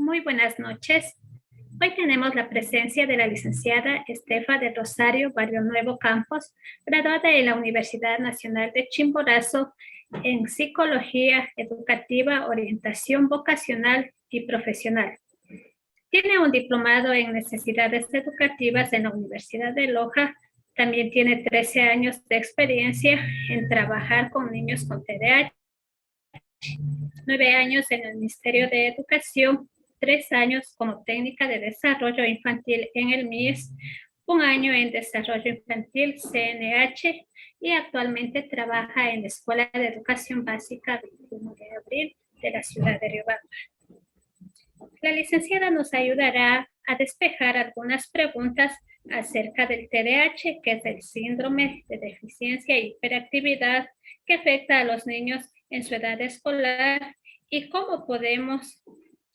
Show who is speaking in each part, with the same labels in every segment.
Speaker 1: Muy buenas noches. Hoy tenemos la presencia de la licenciada Estefa de Rosario Barrio Nuevo Campos, graduada de la Universidad Nacional de Chimborazo en Psicología Educativa, Orientación Vocacional y Profesional. Tiene un diplomado en Necesidades Educativas en la Universidad de Loja. También tiene 13 años de experiencia en trabajar con niños con TDAH, 9 años en el Ministerio de Educación, 3 años como técnica de desarrollo infantil en el MIES, 1 año en desarrollo infantil CNH y actualmente trabaja en la Escuela de Educación Básica 21 de abril de la ciudad de Riobamba. La licenciada nos ayudará a despejar algunas preguntas acerca del TDAH, que es el síndrome de deficiencia e hiperactividad que afecta a los niños en su edad escolar y cómo podemos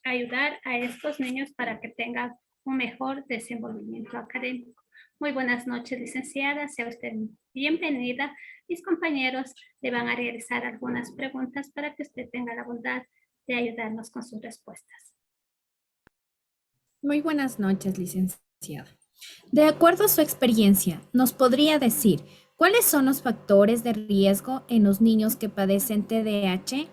Speaker 1: ayudar a estos niños para que tengan un mejor desenvolvimiento académico. Muy buenas noches, licenciada. Sea usted bienvenida. Mis compañeros le van a realizar algunas preguntas para que usted tenga la bondad de ayudarnos con sus respuestas.
Speaker 2: Muy buenas noches, licenciada. De acuerdo a su experiencia, ¿nos podría decir cuáles son los factores de riesgo en los niños que padecen TDAH?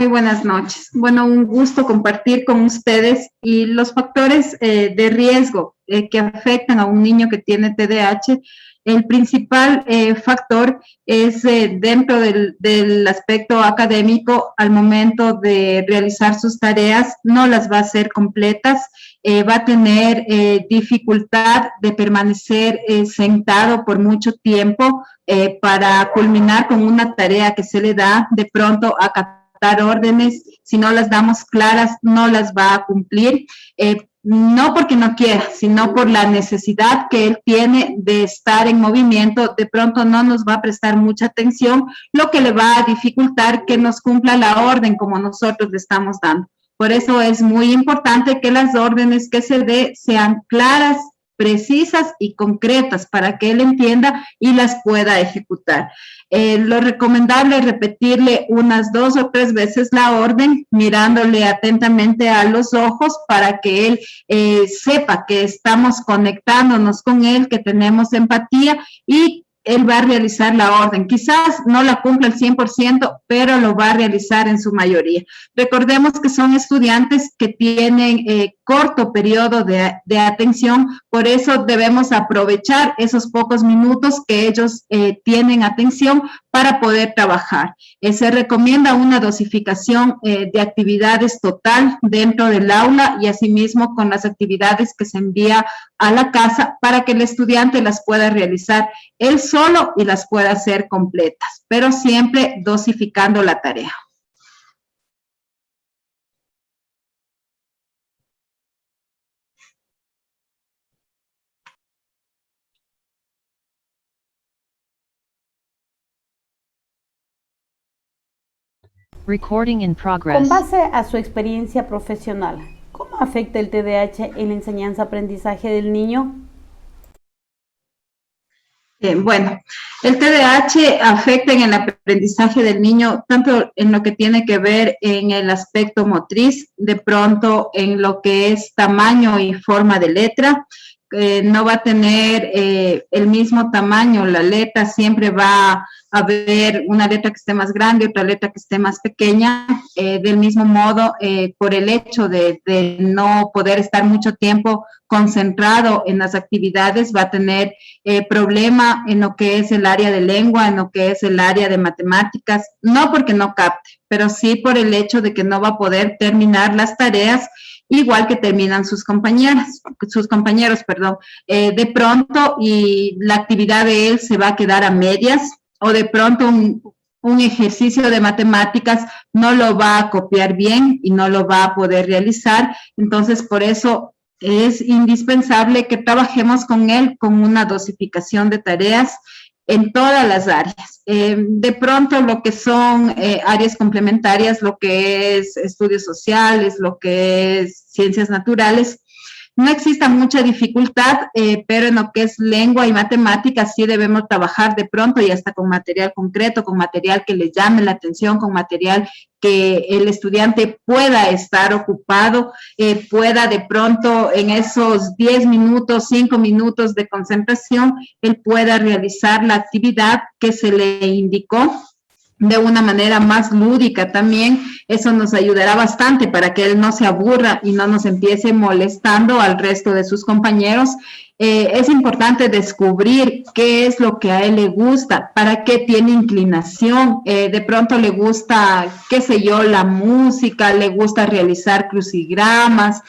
Speaker 3: Muy buenas noches. Bueno, un gusto compartir con ustedes y los factores de riesgo que afectan a un niño que tiene TDAH. El principal factor es dentro del aspecto académico. Al momento de realizar sus tareas, no las va a hacer completas, va a tener dificultad de permanecer sentado por mucho tiempo para culminar con una tarea que se le da. De pronto dar órdenes, si no las damos claras, no las va a cumplir, no porque no quiera, sino por la necesidad que él tiene de estar en movimiento. De pronto no nos va a prestar mucha atención, lo que le va a dificultar que nos cumpla la orden como nosotros le estamos dando. Por eso es muy importante que las órdenes que se dé sean claras, precisas y concretas para que él entienda y las pueda ejecutar. Lo recomendable es repetirle unas 2 o 3 veces la orden, mirándole atentamente a los ojos para que él sepa que estamos conectándonos con él, que tenemos empatía y él va a realizar la orden. Quizás no la cumpla al 100%, pero lo va a realizar en su mayoría. Recordemos que son estudiantes que tienen corto periodo de atención, por eso debemos aprovechar esos pocos minutos que ellos tienen atención para poder trabajar. Se recomienda una dosificación de actividades total dentro del aula y asimismo con las actividades que se envía a la casa para que el estudiante las pueda realizar él solo y las pueda hacer completas, pero siempre dosificando la tarea.
Speaker 4: Recording in progress.
Speaker 5: Con base a su experiencia profesional, ¿cómo afecta el TDAH en la enseñanza-aprendizaje del niño?
Speaker 3: Bueno, el TDAH afecta en el aprendizaje del niño, tanto en lo que tiene que ver en el aspecto motriz, de pronto en lo que es tamaño y forma de letra. No va a tener el mismo tamaño, la letra siempre va a haber una letra que esté más grande, otra letra que esté más pequeña, del mismo modo por el hecho de no poder estar mucho tiempo concentrado en las actividades, va a tener problema en lo que es el área de lengua, en lo que es el área de matemáticas, no porque no capte, pero sí por el hecho de que no va a poder terminar las tareas igual que terminan sus compañeros, de pronto y la actividad de él se va a quedar a medias o de pronto un ejercicio de matemáticas no lo va a copiar bien y no lo va a poder realizar. Entonces, por eso es indispensable que trabajemos con él con una dosificación de tareas en todas las áreas. De pronto lo que son áreas complementarias, lo que es estudios sociales, lo que es ciencias naturales, no exista mucha dificultad, pero en lo que es lengua y matemáticas sí debemos trabajar de pronto y hasta con material concreto, con material que le llame la atención, con material que el estudiante pueda estar ocupado, pueda de pronto en esos 10 minutos, 5 minutos de concentración, él pueda realizar la actividad que se le indicó de una manera más lúdica también. Eso nos ayudará bastante para que él no se aburra y no nos empiece molestando al resto de sus compañeros. Es importante descubrir qué es lo que a él le gusta, para qué tiene inclinación. De pronto le gusta, qué sé yo, la música, le gusta realizar crucigramas,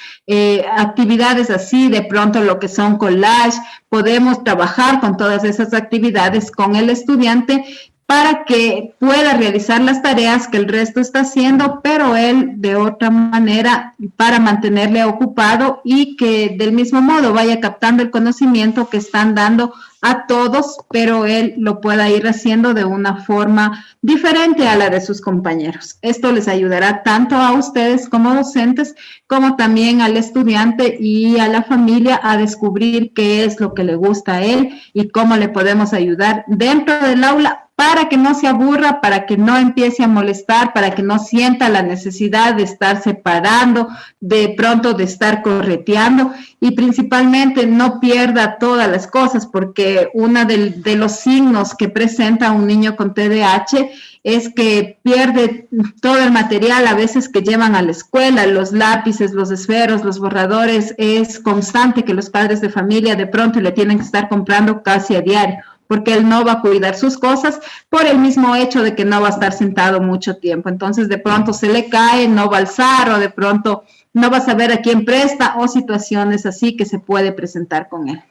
Speaker 3: actividades así, de pronto lo que son collage. Podemos trabajar con todas esas actividades con el estudiante para que pueda realizar las tareas que el resto está haciendo, pero él de otra manera, para mantenerle ocupado y que del mismo modo vaya captando el conocimiento que están dando a todos, pero él lo pueda ir haciendo de una forma diferente a la de sus compañeros. Esto les ayudará tanto a ustedes como docentes, como también al estudiante y a la familia a descubrir qué es lo que le gusta a él y cómo le podemos ayudar dentro del aula para que no se aburra, para que no empiece a molestar, para que no sienta la necesidad de estar separando, de pronto de estar correteando y principalmente no pierda todas las cosas, porque uno de los signos que presenta un niño con TDAH es que pierde todo el material a veces que llevan a la escuela, los lápices, los esferos, los borradores. Es constante que los padres de familia de pronto le tienen que estar comprando casi a diario, porque él no va a cuidar sus cosas por el mismo hecho de que no va a estar sentado mucho tiempo. Entonces, de pronto se le cae, no va a alzar, o de pronto no va a saber a quién presta, o situaciones así que se puede presentar con él.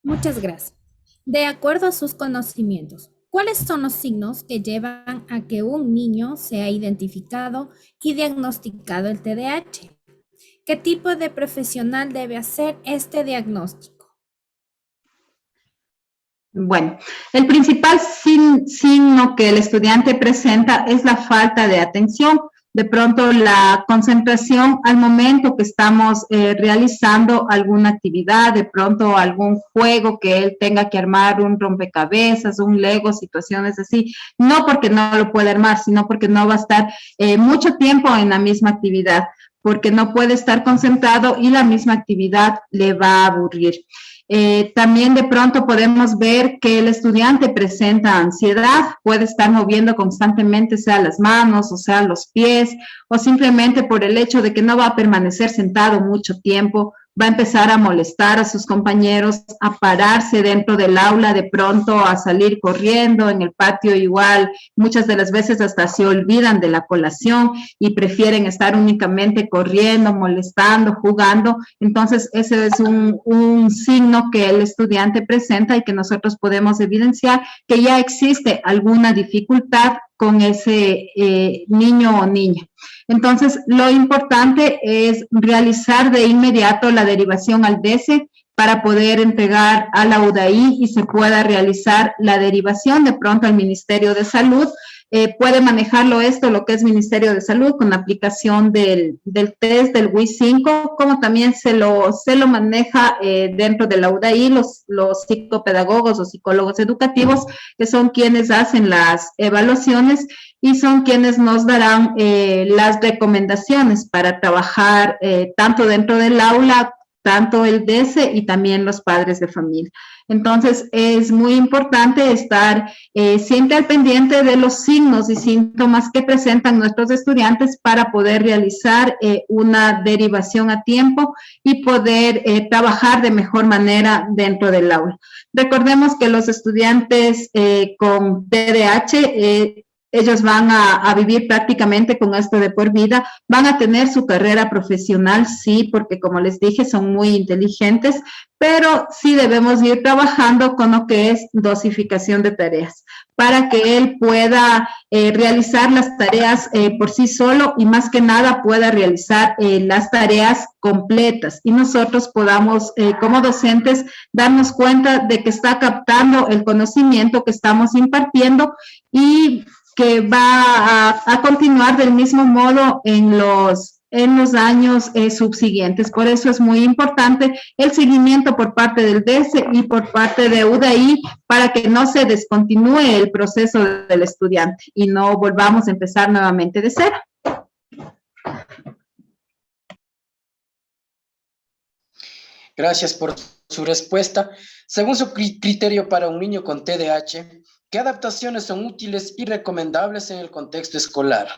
Speaker 2: Muchas gracias. De acuerdo a sus conocimientos, ¿cuáles son los signos que llevan a que un niño sea identificado y diagnosticado el TDAH? ¿Qué tipo de profesional debe hacer este diagnóstico?
Speaker 3: Bueno, el principal signo que el estudiante presenta es la falta de atención. De pronto la concentración al momento que estamos realizando alguna actividad, de pronto algún juego que él tenga que armar, un rompecabezas, un Lego, situaciones así, no porque no lo puede armar, sino porque no va a estar mucho tiempo en la misma actividad, porque no puede estar concentrado y la misma actividad le va a aburrir. También de pronto podemos ver que el estudiante presenta ansiedad, puede estar moviendo constantemente, sea las manos o sea los pies, o simplemente por el hecho de que no va a permanecer sentado mucho tiempo, va a empezar a molestar a sus compañeros, a pararse dentro del aula, de pronto a salir corriendo, en el patio igual, muchas de las veces hasta se olvidan de la colación y prefieren estar únicamente corriendo, molestando, jugando. Entonces, ese es un signo que el estudiante presenta y que nosotros podemos evidenciar que ya existe alguna dificultad con ese niño o niña. Entonces, lo importante es realizar de inmediato la derivación al DESE para poder entregar a la UDAI y se pueda realizar la derivación de pronto al Ministerio de Salud. Puede manejarlo lo que es Ministerio de Salud, con la aplicación del test del WI5, como también se lo maneja dentro de la UDAI los psicopedagogos o psicólogos educativos, que son quienes hacen las evaluaciones y son quienes nos darán las recomendaciones para trabajar tanto dentro del aula, tanto el DESE y también los padres de familia. Entonces, es muy importante estar siempre al pendiente de los signos y síntomas que presentan nuestros estudiantes para poder realizar una derivación a tiempo y poder trabajar de mejor manera dentro del aula. Recordemos que los estudiantes con TDAH ellos van a vivir prácticamente con esto de por vida, van a tener su carrera profesional, sí, porque como les dije, son muy inteligentes, pero sí debemos ir trabajando con lo que es dosificación de tareas, para que él pueda realizar las tareas por sí solo y más que nada pueda realizar las tareas completas y nosotros podamos como docentes darnos cuenta de que está captando el conocimiento que estamos impartiendo y que va a continuar del mismo modo en los en los años subsiguientes. Por eso es muy importante el seguimiento por parte del DESE y por parte de UDAI para que no se descontinúe el proceso del estudiante y no volvamos a empezar nuevamente de cero.
Speaker 6: Gracias por su respuesta. Según su criterio para un niño con TDAH, ¿qué adaptaciones son útiles y recomendables en el contexto escolar?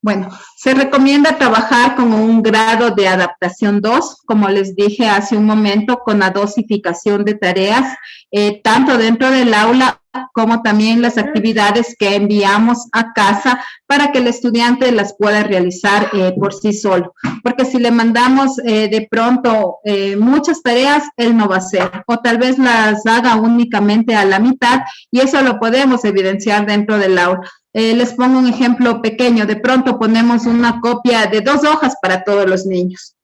Speaker 3: Bueno, se recomienda trabajar con un grado de adaptación 2, como les dije hace un momento, con la dosificación de tareas, tanto dentro del aula como también las actividades que enviamos a casa para que el estudiante las pueda realizar por sí solo. Porque si le mandamos de pronto muchas tareas, él no va a hacer, o tal vez las haga únicamente a la mitad, y eso lo podemos evidenciar dentro del aula. Les pongo un ejemplo pequeño. De pronto ponemos una copia de 2 hojas para todos los niños.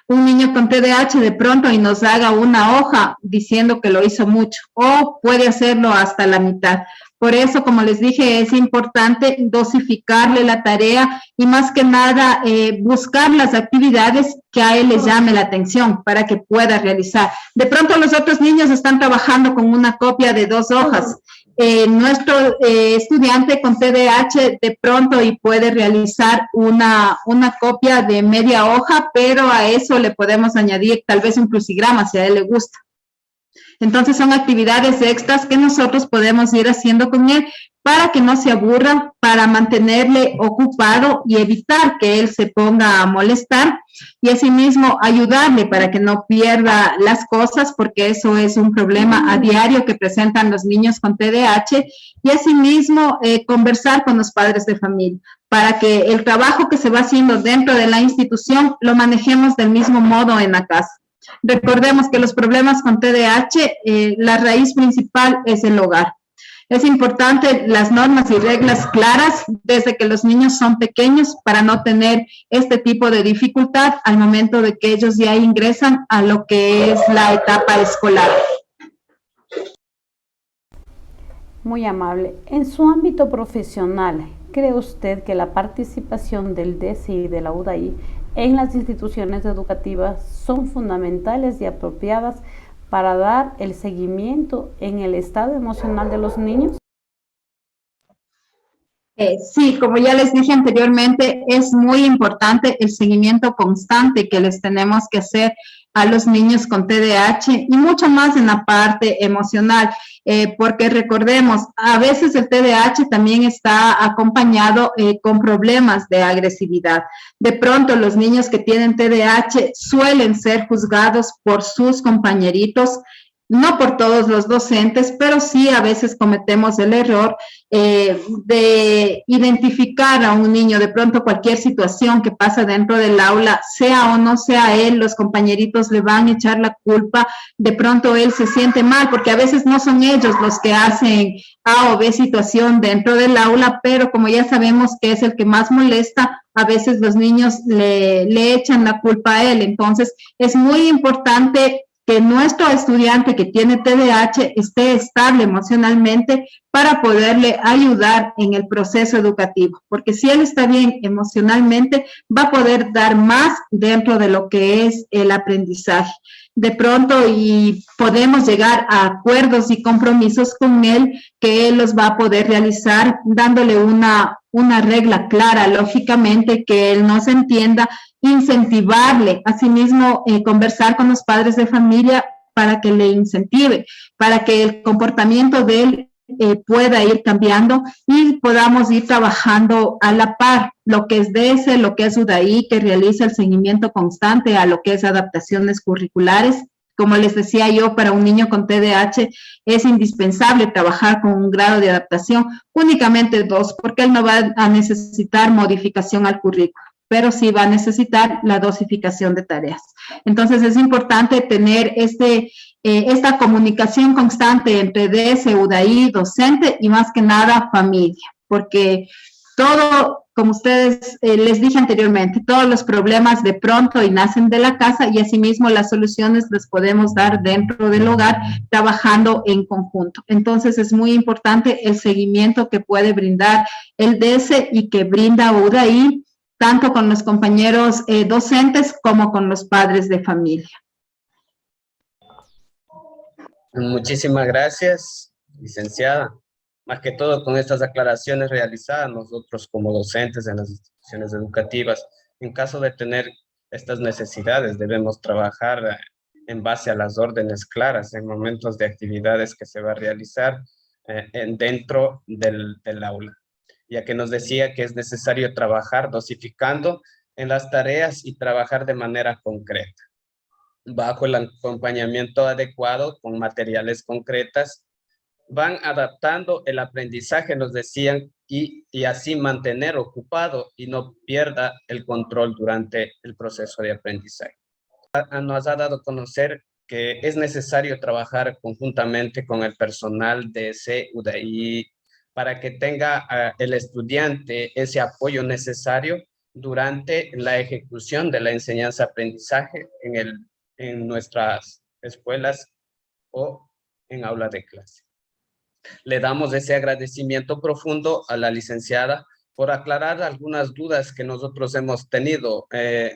Speaker 3: Un niño con TDAH de pronto y nos haga una hoja diciendo que lo hizo mucho, o puede hacerlo hasta la mitad. Por eso, como les dije, es importante dosificarle la tarea y más que nada buscar las actividades que a él le llame la atención para que pueda realizar. De pronto los otros niños están trabajando con una copia de 2 hojas. Nuestro estudiante con TDAH de pronto y puede realizar una copia de media hoja, pero a eso le podemos añadir tal vez un crucigrama si a él le gusta. Entonces son actividades extras que nosotros podemos ir haciendo con él para que no se aburra, para mantenerle ocupado y evitar que él se ponga a molestar, y asimismo ayudarle para que no pierda las cosas, porque eso es un problema a diario que presentan los niños con TDAH, y asimismo conversar con los padres de familia para que el trabajo que se va haciendo dentro de la institución lo manejemos del mismo modo en la casa. Recordemos que los problemas con TDAH, la raíz principal es el hogar. Es importante las normas y reglas claras desde que los niños son pequeños para no tener este tipo de dificultad al momento de que ellos ya ingresan a lo que es la etapa escolar.
Speaker 5: Muy amable. En su ámbito profesional, ¿cree usted que la participación del DESE y de la UDAI en las instituciones educativas son fundamentales y apropiadas para dar el seguimiento en el estado emocional de los niños?
Speaker 3: Sí, como ya les dije anteriormente, es muy importante el seguimiento constante que les tenemos que hacer a los niños con TDAH y mucho más en la parte emocional, porque recordemos, a veces el TDAH también está acompañado con problemas de agresividad. De pronto los niños que tienen TDAH suelen ser juzgados por sus compañeritos, no por todos los docentes, pero sí a veces cometemos el error de identificar a un niño, de pronto cualquier situación que pasa dentro del aula, sea o no sea él, los compañeritos le van a echar la culpa, de pronto él se siente mal, porque a veces no son ellos los que hacen A o B situación dentro del aula, pero como ya sabemos que es el que más molesta, a veces los niños le echan la culpa a él. Entonces es muy importante que nuestro estudiante que tiene TDAH esté estable emocionalmente para poderle ayudar en el proceso educativo, porque si él está bien emocionalmente, va a poder dar más dentro de lo que es el aprendizaje. De pronto y podemos llegar a acuerdos y compromisos con él que él los va a poder realizar dándole una regla clara, lógicamente, que él no se entienda, incentivarle, asimismo conversar con los padres de familia para que le incentive, para que el comportamiento de él pueda ir cambiando y podamos ir trabajando a la par, lo que es DESE, lo que es UDAI, que realiza el seguimiento constante a lo que es adaptaciones curriculares. Como les decía yo, para un niño con TDAH es indispensable trabajar con un grado de adaptación, únicamente 2, porque él no va a necesitar modificación al currículo, pero sí va a necesitar la dosificación de tareas. Entonces es importante tener esta comunicación constante entre DESE, UDAI, docente y más que nada familia, porque todo, como ustedes les dije anteriormente, todos los problemas de pronto y nacen de la casa y asimismo las soluciones las podemos dar dentro del hogar trabajando en conjunto. Entonces es muy importante el seguimiento que puede brindar el DESE y que brinda UDAI tanto con los compañeros docentes como con los padres de familia.
Speaker 7: Muchísimas gracias, licenciada. Más que todo con estas aclaraciones realizadas, nosotros como docentes en las instituciones educativas, en caso de tener estas necesidades, debemos trabajar en base a las órdenes claras en momentos de actividades que se va a realizar dentro del aula, ya que nos decía que es necesario trabajar dosificando en las tareas y trabajar de manera concreta, bajo el acompañamiento adecuado con materiales concretas. Van adaptando el aprendizaje, nos decían, y así mantener ocupado y no pierda el control durante el proceso de aprendizaje. Nos ha dado a conocer que es necesario trabajar conjuntamente con el personal de CUDAI para que tenga el estudiante ese apoyo necesario durante la ejecución de la enseñanza-aprendizaje en nuestras escuelas o en aula de clase. Le damos ese agradecimiento profundo a la licenciada por aclarar algunas dudas que nosotros hemos tenido de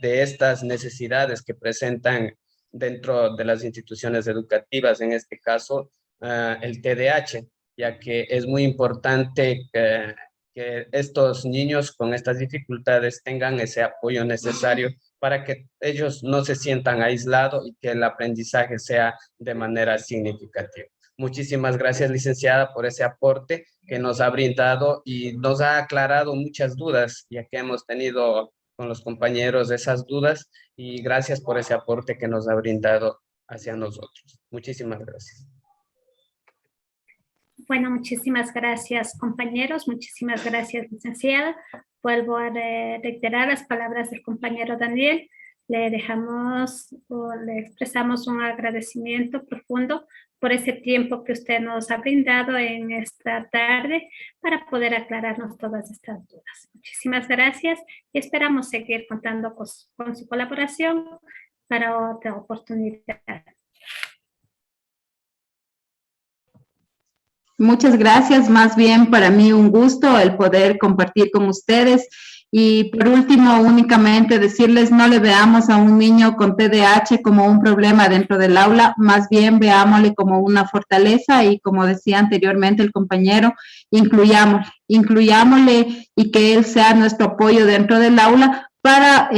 Speaker 7: estas necesidades que presentan dentro de las instituciones educativas, en este caso el TDAH, ya que es muy importante que estos niños con estas dificultades tengan ese apoyo necesario para que ellos no se sientan aislados y que el aprendizaje sea de manera significativa. Muchísimas gracias, licenciada, por ese aporte que nos ha brindado y nos ha aclarado muchas dudas, ya que hemos tenido con los compañeros esas dudas, y gracias por ese aporte que nos ha brindado hacia nosotros. Muchísimas gracias.
Speaker 1: Bueno, muchísimas gracias, compañeros. Muchísimas gracias, licenciada. Vuelvo a reiterar las palabras del compañero Daniel. Le expresamos un agradecimiento profundo por ese tiempo que usted nos ha brindado en esta tarde para poder aclararnos todas estas dudas. Muchísimas gracias y esperamos seguir contando con su colaboración para otra oportunidad.
Speaker 3: Muchas gracias, más bien para mí un gusto el poder compartir con ustedes. Y por último, únicamente decirles, no le veamos a un niño con TDAH como un problema dentro del aula, más bien veámosle como una fortaleza y, como decía anteriormente el compañero, incluyámosle y que él sea nuestro apoyo dentro del aula para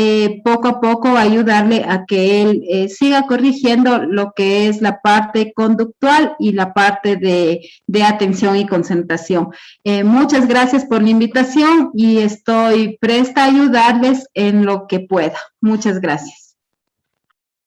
Speaker 3: poco a poco ayudarle a que él siga corrigiendo lo que es la parte conductual y la parte de atención y concentración. Muchas gracias por la invitación y estoy presta a ayudarles en lo que pueda. Muchas gracias.